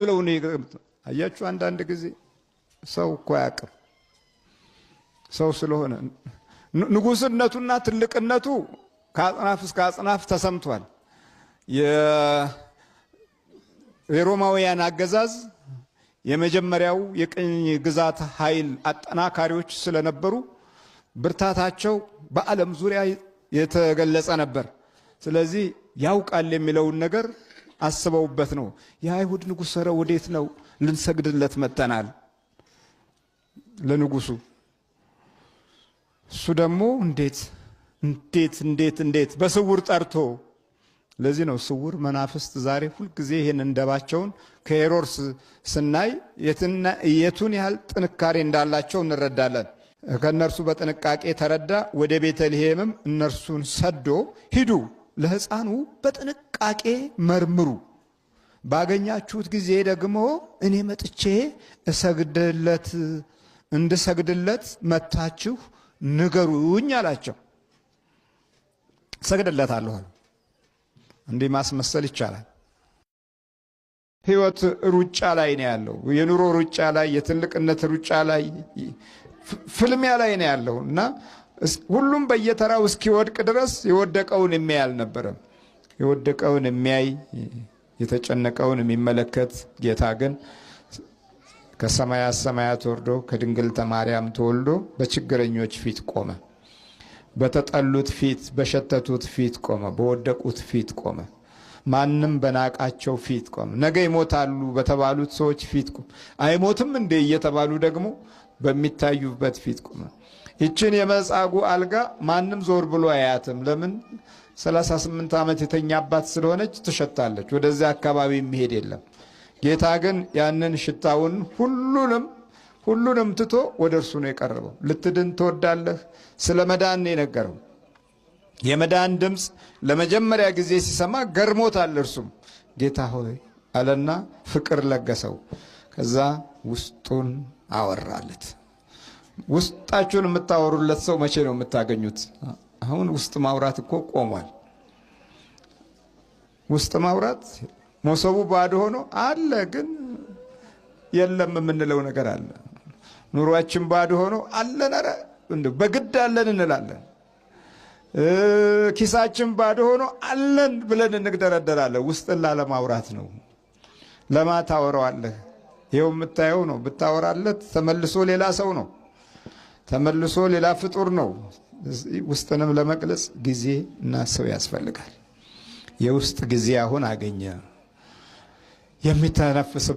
ብለው ነው አያችሁ። አንዳንድ ጊዜ ሰው እኮ ያቅም ሰው ስለሆነ ንጉስነቱና ትልቅነቱ ከአጽናፍ እስከ አጽናፍ ተሰምቷል። የሮማውያን አገዛዝ የመጀመሪያው የቅኝ ግዛት ኃይል አጠናካሪዎች ስለነበሩ ብርታታቸው በዓለም ዙሪያ የተገለጸ ነበር። ስለዚህ ያውቃል የሚለውን ነገር አስበውበት ነው። የአይሁድ ንጉሥ ኧረ ወዴት ነው? ልንሰግድለት መጥተናል ለንጉሱ። እሱ ደግሞ እንዴት በስውር ጠርቶ። ለዚህ ነው ስውር መናፍስት ዛሬ ሁልጊዜ ይህን እንደባቸውን ከሄሮድስ ስናይ የቱን ያህል ጥንካሬ እንዳላቸው እንረዳለን። ከእነርሱ በጥንቃቄ ተረዳ። ወደ ቤተልሔምም እነርሱን ሰዶ ሂዱ፣ ለሕፃኑ በጥንቃቄ መርምሩ፣ ባገኛችሁት ጊዜ ደግሞ እኔ መጥቼ እንድሰግድለት መጥታችሁ ንገሩኝ አላቸው። እሰግድለታለሁ አሉ። እንዲህ ማስመሰል ይቻላል? ህይወት ሩጫ ላይ ነው ያለው። የኑሮ ሩጫ ላይ፣ የትልቅነት ሩጫ ላይ፣ ፍልሚያ ላይ ነው ያለው እና ሁሉም በየተራው እስኪወድቅ ድረስ የወደቀውን የሚያይ አልነበረም። የወደቀውን የሚያይ የተጨነቀውን የሚመለከት ጌታ ግን ከሰማያት ሰማያት ወርዶ ከድንግልተ ማርያም ተወልዶ በችግረኞች ፊት ቆመ። በተጠሉት ፊት፣ በሸተቱት ፊት ቆመ። በወደቁት ፊት ቆመ። ማንም በናቃቸው ፊት ቆመ። ነገ ይሞታሉ በተባሉት ሰዎች ፊት ቆመ። አይሞትም እንዴ እየተባሉ ደግሞ በሚታዩበት ፊት ቆመ። ይችን የመጻጉዕ አልጋ ማንም ዞር ብሎ አያትም። ለምን? 38 ዓመት የተኛባት ስለሆነች ትሸታለች። ወደዚያ አካባቢ የሚሄድ የለም። ጌታ ግን ያንን ሽታውን ሁሉንም ትቶ ወደ እርሱ ነው የቀረበው። ልትድን ትወዳለህ? ስለ መዳን ነው የነገረው። የመዳን ድምፅ ለመጀመሪያ ጊዜ ሲሰማ ገርሞታል። እርሱም ጌታ ሆይ አለና ፍቅር ለገሰው። ከዛ ውስጡን አወራለት። ውስጣችሁን የምታወሩለት ሰው መቼ ነው የምታገኙት? አሁን ውስጥ ማውራት እኮ ቆሟል። ውስጥ ማውራት መሶቡ ባዶ ሆኖ አለ፣ ግን የለም የምንለው ነገር አለ። ኑሯችን ባዶ ሆኖ አለን፣ ኧረ በግድ አለን እንላለን። ኪሳችን ባዶ ሆኖ አለን ብለን እንግደረደራለን። ውስጥን ላለማውራት ነው። ለማ ታወራዋለህ? ይኸው የምታየው ነው። ብታወራለት ተመልሶ ሌላ ሰው ነው፣ ተመልሶ ሌላ ፍጡር ነው። ውስጥንም ለመግለጽ ጊዜ እና ሰው ያስፈልጋል። የውስጥ ጊዜ አሁን አገኘ። የሚተነፍስ